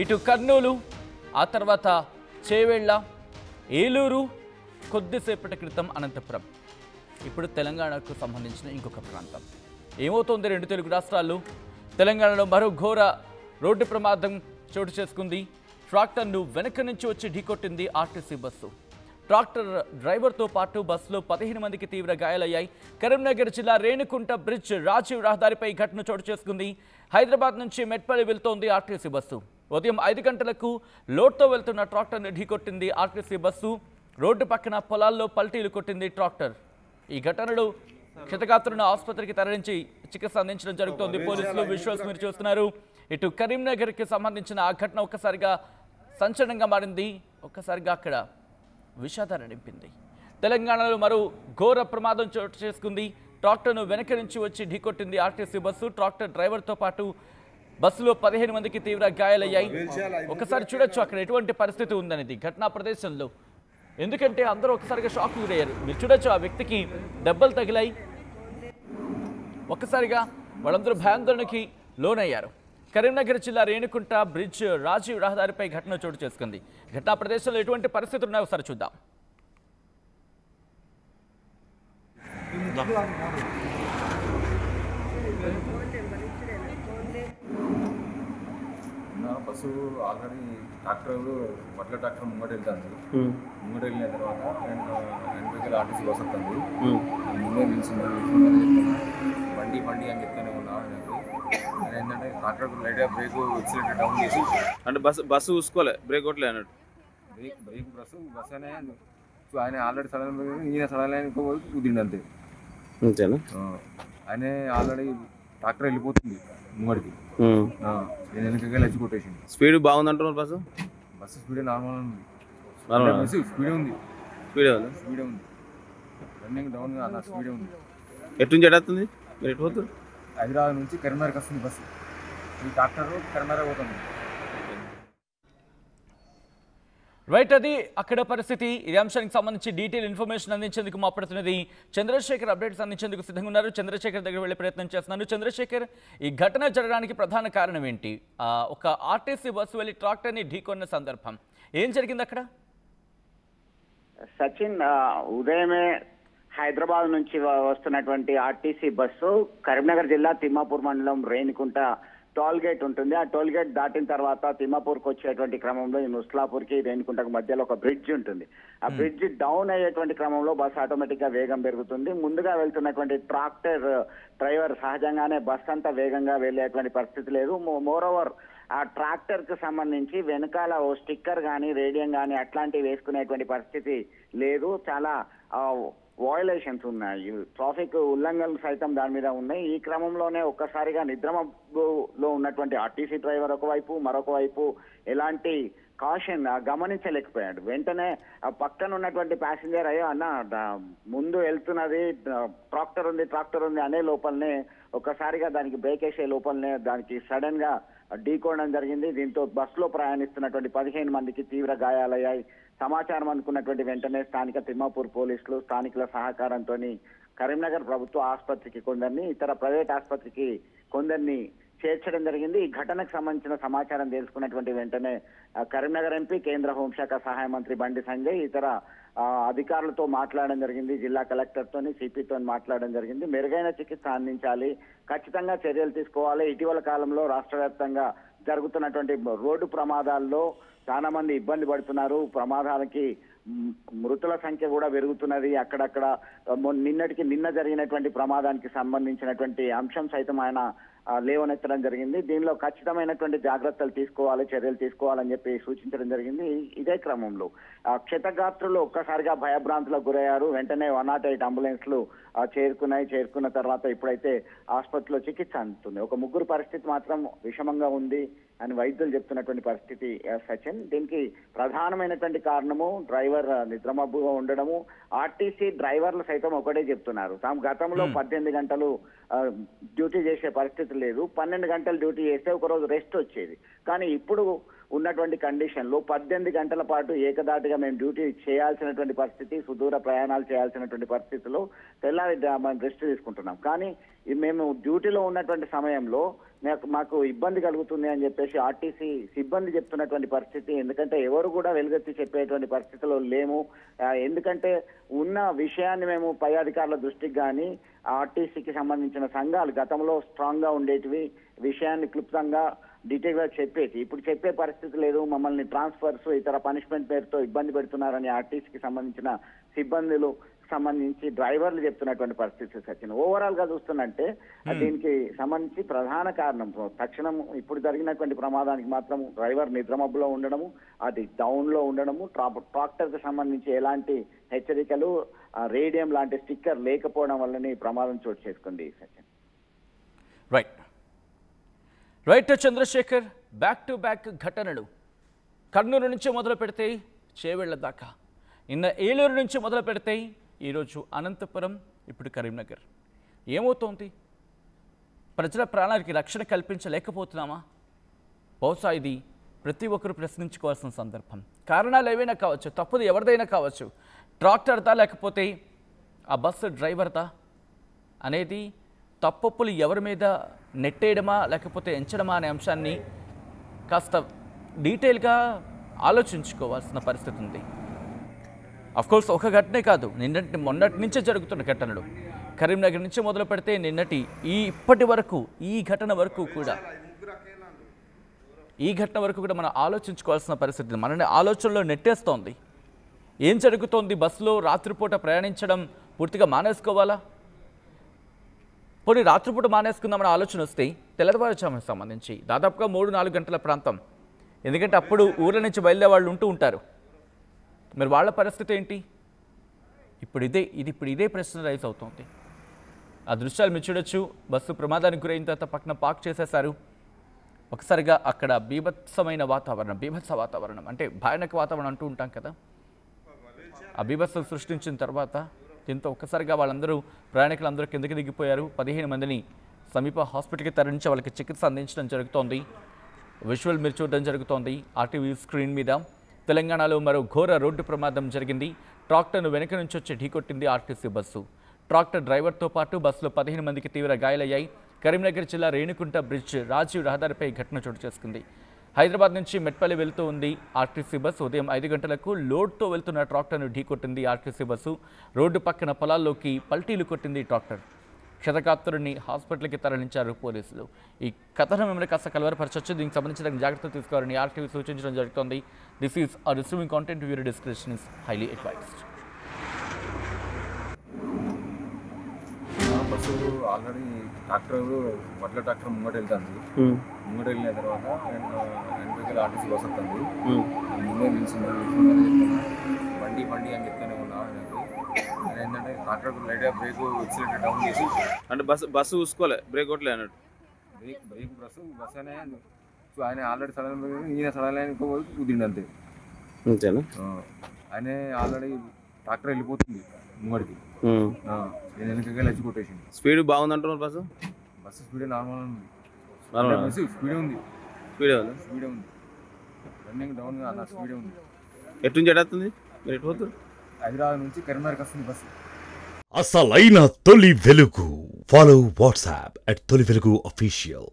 ఇటు కర్నూలు, ఆ తర్వాత చేవెళ్ళ, ఏలూరు, కొద్దిసేపటి క్రితం అనంతపురం. ఇప్పుడు తెలంగాణకు సంబంధించిన ఇంకొక ప్రాంతం. ఏమవుతోంది రెండు తెలుగు రాష్ట్రాల్లో? తెలంగాణలో మరో ఘోర రోడ్డు ప్రమాదం చోటు చేసుకుంది. ట్రాక్టర్ను వెనక నుంచి వచ్చి ఢీకొట్టింది ఆర్టీసీ బస్సు. ట్రాక్టర్ డ్రైవర్తో పాటు బస్సులో 15 మందికి తీవ్ర గాయాలయ్యాయి. కరీంనగర్ జిల్లా రేణుకుంట బ్రిడ్జ్ రాజీవ్ రహదారిపై ఘటన చోటు చేసుకుంది. హైదరాబాద్ నుంచి మెట్పల్లి వెళ్తోంది ఆర్టీసీ బస్సు. ఉదయం 5 గంటలకు లోడ్తో వెళ్తున్న ట్రాక్టర్ను ఢీకొట్టింది ఆర్టీసీ బస్సు. రోడ్డు పక్కన పొలాల్లో పల్టీలు కొట్టింది ట్రాక్టర్. ఈ ఘటనలో క్షతగాత్రులను ఆసుపత్రికి తరలించి చికిత్స అందించడం జరుగుతోంది. పోలీసులు విజువల్స్ మీరు చూస్తున్నారు. ఇటు కరీంనగర్కి సంబంధించిన ఆ ఘటన ఒక్కసారిగా సంచలనంగా మారింది. ఒక్కసారిగా అక్కడ విషాదాన్ని నింపింది. తెలంగాణలో మరో ఘోర ప్రమాదం చోటు చేసుకుంది. ట్రాక్టర్ను వెనక నుంచి వచ్చి ఢీకొట్టింది ఆర్టీసీ బస్సు. ట్రాక్టర్ డ్రైవర్తో పాటు బస్సులో 15 మందికి తీవ్ర గాయాలయ్యాయి. ఒకసారి చూడొచ్చు అక్కడ ఎటువంటి పరిస్థితి ఉందనేది ఘటనా ప్రదేశంలో. ఎందుకంటే అందరూ ఒకసారిగా షాక్ గురయ్యారు. మీరు చూడొచ్చు ఆ వ్యక్తికి దెబ్బలు తగిలాయి. ఒక్కసారిగా వాళ్ళందరూ భయాందోళనకి లోనయ్యారు. కరీంనగర్ జిల్లా రేణుకుంట బ్రిడ్జ్ రాజీవ్ రహదారిపై ఘటన చోటు చేసుకుంది. ఘటనా ప్రదేశంలో ఎటువంటి పరిస్థితులు ఉన్నాయో ఒకసారి చూద్దాం. బస్సు ఆల్రెడీ ట్రాక్టర్ వడ్ల ట్రాక్టర్ ముంగట వెళ్తుంది. ముంగట వెళ్ళిన తర్వాత వెనక ఆర్టీసీ బస్ వస్తుంది. ముందే నిలిచింది బండి బండి అని చెప్తూనే ఉన్నా. ఏంటంటే ట్రాక్టర్ లైట్గా బ్రేక్ ఎక్సిలేటర్ డౌన్ చేసి అంటే బస్సు చూసుకోలే, బ్రేక్ కొట్టలే అన్నట్టు. బ్రేక్ బస్ అనే ఆయన ఆల్రెడీ సడన్ ఈయన సడన్ లైన్ కుదిండి అంతే. అంతేనా? ఆయన ఆల్రెడీ ట్రాక్టర్ వెళ్ళిపోతుంది ముంగడికి. నేను వెనకగా లచ్చి కొట్టేసింది. స్పీడ్ బాగుందంటున్నారు బస్సు స్పీడ్ నార్మల్ ఉంది. స్పీడే ఉంది. రన్నింగ్ డౌన్ అన్న స్పీడే ఉంది. ఎటు నుంచి ఎడుతుంది? మీరు ఎటు పోతారు? హైదరాబాద్ నుంచి కరీంనగర్కి వస్తుంది బస్సు. ఈ ట్రాక్టర్ కరీంనగర్ పోతుంది. రైట్, అది అక్కడ పరిస్థితి. ఇదే అంశానికి సంబంధించి డీటెయిల్ ఇన్ఫర్మేషన్ అందించేందుకు మా ప్రతినిధి చంద్రశేఖర్ అప్డేట్స్ అందించేందుకు సిద్ధంగా ఉన్నారు. చంద్రశేఖర్ దగ్గర వెళ్ళే ప్రయత్నం చేస్తున్నాను. చంద్రశేఖర్, ఈ ఘటన జరగడానికి ప్రధాన కారణం ఏంటి? ఒక ఆర్టీసీ బస్సు వెళ్ళి ట్రాక్టర్ని ఢీకొన్న సందర్భం ఏం జరిగింది అక్కడ? సచిన్, ఉదయమే హైదరాబాద్ నుంచి వస్తున్నటువంటి ఆర్టీసీ బస్సు కరీంనగర్ జిల్లా తిమ్మాపూర్ మండలం రేణుకుంట టోల్ గేట్ ఉంటుంది. ఆ టోల్ గేట్ దాటిన తర్వాత తిమ్మాపూర్కి వచ్చేటువంటి క్రమంలో ఈ నుస్లాపూర్కి రేణుకుంటకు మధ్యలో ఒక బ్రిడ్జ్ ఉంటుంది. ఆ బ్రిడ్జ్ డౌన్ అయ్యేటువంటి క్రమంలో బస్సు ఆటోమేటిక్ గా వేగం పెరుగుతుంది. ముందుగా వెళ్తున్నటువంటి ట్రాక్టర్ డ్రైవర్ సహజంగానే బస్ అంతా వేగంగా వెళ్ళేటువంటి పరిస్థితి లేదు. మోరోవర్ ఆ ట్రాక్టర్ కు సంబంధించి వెనకాల ఓ స్టిక్కర్ కానీ రేడియం కానీ అట్లాంటివి వేసుకునేటువంటి పరిస్థితి లేదు. చాలా వయలేషన్స్ ఉన్నాయి, ట్రాఫిక్ ఉల్లంఘనలు సైతం దాని మీద ఉన్నాయి. ఈ క్రమంలోనే ఒక్కసారిగా నిద్రమబ్బులో ఉన్నటువంటి ఆర్టీసీ డ్రైవర్ ఒకవైపు, మరొక వైపు ఎలాంటి కాషన్ గమనించలేకపోయాడు. వెంటనే పక్కన ఉన్నటువంటి ప్యాసింజర్ అయ్యో అన్న ముందు వెళ్తున్నది ట్రాక్టర్ ఉంది అనే లోపలనే ఒక్కసారిగా దానికి బ్రేక్ వేసే లోపలనే దానికి సడన్ గా ఢీకోవడం జరిగింది. దీంతో బస్సులో ప్రయాణిస్తున్నటువంటి 15 మందికి తీవ్ర గాయాలయ్యాయి. సమాచారం అనుకున్నటువంటి వెంటనే స్థానిక తిమ్మాపూర్ పోలీసులు స్థానికుల సహకారంతో కరీంనగర్ ప్రభుత్వ ఆసుపత్రికి కొందరిని, ఇతర ప్రైవేట్ ఆసుపత్రికి కొందరిని చేర్చడం జరిగింది. ఈ ఘటనకు సంబంధించిన సమాచారం తెలుసుకున్నటువంటి వెంటనే కరీంనగర్ ఎంపీ, కేంద్ర హోంశాఖ సహాయ మంత్రి బండి సంజయ్ ఇతర అధికారులతో మాట్లాడడం జరిగింది. జిల్లా కలెక్టర్ తోని, సిపితో మాట్లాడడం జరిగింది. మెరుగైన చికిత్స అందించాలి, ఖచ్చితంగా చర్యలు తీసుకోవాలి. ఇటీవల కాలంలో రాష్ట్ర వ్యాప్తంగా జరుగుతున్నటువంటి రోడ్డు ప్రమాదాల్లో చాలా మంది ఇబ్బంది పడుతున్నారు. ప్రమాదాలకి మృతుల సంఖ్య కూడా పెరుగుతున్నది. అక్కడక్కడ నిన్న జరిగినటువంటి ప్రమాదానికి సంబంధించినటువంటి అంశం సైతం ఆయన లేవనెత్తడం జరిగింది. దీనిలో ఖచ్చితమైనటువంటి జాగ్రత్తలు తీసుకోవాలి, చర్యలు తీసుకోవాలని చెప్పి సూచించడం జరిగింది. ఇదే క్రమంలో క్షతగాత్రులు ఒక్కసారిగా భయభ్రాంతులకు గురయ్యారు. వెంటనే 108 అంబులెన్స్లు చేరుకున్న తర్వాత ఇప్పుడైతే ఆసుపత్రిలో చికిత్స అందుతుంది. ఒక ముగ్గురు పరిస్థితి మాత్రం విషమంగా ఉంది అని వైద్యులు చెప్తున్నటువంటి పరిస్థితి సచిన్. దీనికి ప్రధానమైనటువంటి కారణము డ్రైవర్ నిద్రమబ్బుగా ఉండడము. ఆర్టీసీ డ్రైవర్లు సైతం ఒకటే చెప్తున్నారు, తాము గతంలో 18 గంటలు డ్యూటీ చేసే పరిస్థితి లేదు, 12 గంటలు డ్యూటీ చేస్తే ఒక రోజు రెస్ట్ వచ్చేది. కానీ ఇప్పుడు ఉన్నటువంటి కండిషన్ లో 18 గంటల పాటు ఏకదాటిగా మేము డ్యూటీ చేయాల్సినటువంటి పరిస్థితి, సుదూర ప్రయాణాలు చేయాల్సినటువంటి పరిస్థితిలో తెల్లారి మనం రెస్ట్ తీసుకుంటున్నాం. కానీ మేము డ్యూటీలో ఉన్నటువంటి సమయంలో మాకు ఇబ్బంది కలుగుతుంది అని చెప్పేసి ఆర్టీసీ సిబ్బంది చెప్తున్నటువంటి పరిస్థితి. ఎందుకంటే ఎవరు కూడా వెలుగెత్తి చెప్పేటువంటి పరిస్థితిలో లేము. ఎందుకంటే ఉన్న విషయాన్ని మేము పై అధికారుల దృష్టికి కానీ ఆర్టీసీకి సంబంధించిన సంఘాలు గతంలో స్ట్రాంగ్ గా ఉండేటివి, విషయాన్ని క్లుప్తంగా డీటెయిల్ గా చెప్పేది. ఇప్పుడు చెప్పే పరిస్థితి లేదు. మమ్మల్ని ట్రాన్స్ఫర్స్ ఇతర పనిష్మెంట్ పేరుతో ఇబ్బంది పెడుతున్నారని ఆర్టీసీకి సంబంధించిన సిబ్బందులు సంబంధించి డ్రైవర్లు చెప్తున్నటువంటి పరిస్థితి సచిన్. ఓవరాల్ గా చూస్తున్నట్టే దీనికి సంబంధించి ప్రధాన కారణం తక్షణం ఇప్పుడు జరిగినటువంటి ప్రమాదానికి మాత్రం డ్రైవర్ నిద్రమబ్బులో ఉండడము, అది డౌన్ లో ఉండడము, ట్రాక్టర్ కి సంబంధించి ఎలాంటి హెచ్చరికలు రేడియం లాంటి స్టిక్కర్ లేకపోవడం వల్లనే ఈ ప్రమాదం చోటు చేసుకుంది Sachin. Right Chandrashekar, back to back ఘటనలు కర్నూలు నుంచి మొదలు పెడితే చేవెళ్ల దాకా, నిన్న ఏలూరు నుంచి మొదలు పెడితే ఈరోజు అనంతపురం, ఇప్పుడు కరీంనగర్. ఏమవుతోంది? ప్రజల ప్రాణానికి రక్షణ కల్పించలేకపోతున్నామా? బహుశా ఇది ప్రతి ఒక్కరు ప్రశ్నించుకోవాల్సిన సందర్భం. కారణాలు ఏవైనా కావచ్చు, తప్పుది ఎవరిదైనా కావచ్చు, ట్రాక్టర్దా లేకపోతే ఆ బస్సు డ్రైవర్దా అనేది తప్పులు ఎవరి మీద నెట్టేయడమా లేకపోతే ఎంచడమా అనే అంశాన్ని కాస్త డీటెయిల్గా ఆలోచించుకోవాల్సిన పరిస్థితి ఉంది. అఫ్కోర్స్ ఒక ఘటనే కాదు, మొన్నటి నుంచే జరుగుతున్న ఘటనలు. కరీంనగర్ నుంచి మొదలు పెడితే ఇప్పటి వరకు ఈ ఘటన వరకు కూడా మనం ఆలోచించుకోవాల్సిన పరిస్థితి మనని ఆలోచనలో నెట్టేస్తోంది. ఏం జరుగుతోంది? బస్సులో రాత్రిపూట ప్రయాణించడం పూర్తిగా మానేసుకోవాలా? పోనీ రాత్రిపూట మానేసుకుందామని ఆలోచన వస్తే తెల్లవారుజాముకు సంబంధించి దాదాపుగా 3-4 గంటల ప్రాంతం, ఎందుకంటే అప్పుడు ఊర్ల నుంచి బయలుదేరే వాళ్ళు ఉంటూ ఉంటారు. మరి వాళ్ళ పరిస్థితి ఏంటి? ఇప్పుడు ఇదే ప్రశ్న రైజ్ అవుతుంది. ఆ దృశ్యాలు మీరు చూడొచ్చు. బస్సు ప్రమాదానికి గురైన తర్వాత పక్కన పార్క్ చేసేశారు. ఒకసారిగా అక్కడ బీభత్స వాతావరణం, అంటే భయానక వాతావరణం అంటూ ఉంటాం కదా, ఆ బీభత్సం సృష్టించిన తర్వాత దీంతో ఒక్కసారిగా ప్రయాణికులందరూ కిందకి దిగిపోయారు. 15 మందిని సమీప హాస్పిటల్కి తరలించి వాళ్ళకి చికిత్స అందించడం జరుగుతోంది. విజువల్ మీరు చూడడం జరుగుతోంది ఆర్టీవీ స్క్రీన్ మీద. తెలంగాణలో మరో ఘోర రోడ్డు ప్రమాదం జరిగింది. ట్రాక్టర్ను వెనక నుంచి వచ్చి ఢీకొట్టింది ఆర్టీసీ బస్సు. ట్రాక్టర్ డ్రైవర్తో పాటు బస్సులో 15 మందికి తీవ్ర గాయాలయ్యాయి. కరీంనగర్ జిల్లా రేణికుంట బ్రిడ్జ్ రాజీవ్ రహదారిపై ఘటన చోటు చేసుకుంది. హైదరాబాద్ నుంచి మెట్పల్లి వెళ్తూ ఉంది ఆర్టీసీ బస్సు. ఉదయం 5 గంటలకు లోడ్తో వెళ్తున్న ట్రాక్టర్ను ఢీకొట్టింది ఆర్టీసీ బస్సు. రోడ్డు పక్కన పొలాల్లోకి పల్టీలు కొట్టింది ట్రాక్టర్. క్షతగాత్రుడిని హాస్పిటల్కి తరలించారు పోలీసులు. ఈ కథనం మిమ్మల్ని కాస్త కలవరపరచవచ్చు. దీనికి సంబంధించిన జాగ్రత్తలు తీసుకోవాలని ఆర్టీవీ సూచించడం జరుగుతోంది. This is our receiving content viewer description is highly advised. Bus already వడ్ల ట్రాక్టర్ ముంగట వెళ్తుంది. ముంగట వెళ్ళిన తర్వాత వెనకకి ఆర్టీసీ బస్ వస్తుంది. ముందే నిలిచింది. బండి అని చెప్తూనే ఉన్నా. ఏంటంటే ట్రాక్టర్ లైట్గా బ్రేక్ ఎక్సిలేటర్ డౌన్ చేసి, అంటే బస్సు చూసుకోలే, బ్రేక్ కొట్టలే అన్నట్టు. బ్రేక్ బస్ అనే ఆయన ఆల్రెడీ సడన్ ఈయన సడన్ లైన్ కుదిరింది అంతే. అంతేనా? ఆయన ఆల్రెడీ ట్రాక్టర్ వెళ్ళిపోతుంది ముంగడికి. నేను వెనకకి వచ్చి కొట్టేసింది. స్పీడ్ బాగుందంటున్నారు బస్సు స్పీడ్ నార్మల్ ఉంది. స్పీడే ఉంది. రన్నింగ్ డౌన్ అలా స్పీడే ఉంది. ఎటు నుంచి ఎడుతుంది? మీరు ఎటు పోతారు? హైదరాబాద్ నుంచి కరీంనగర్కి వస్తుంది బస్సు. అసలైన తొలి వెలుగు. ఫాలో వాట్సాప్ @తొలి వెలుగు official.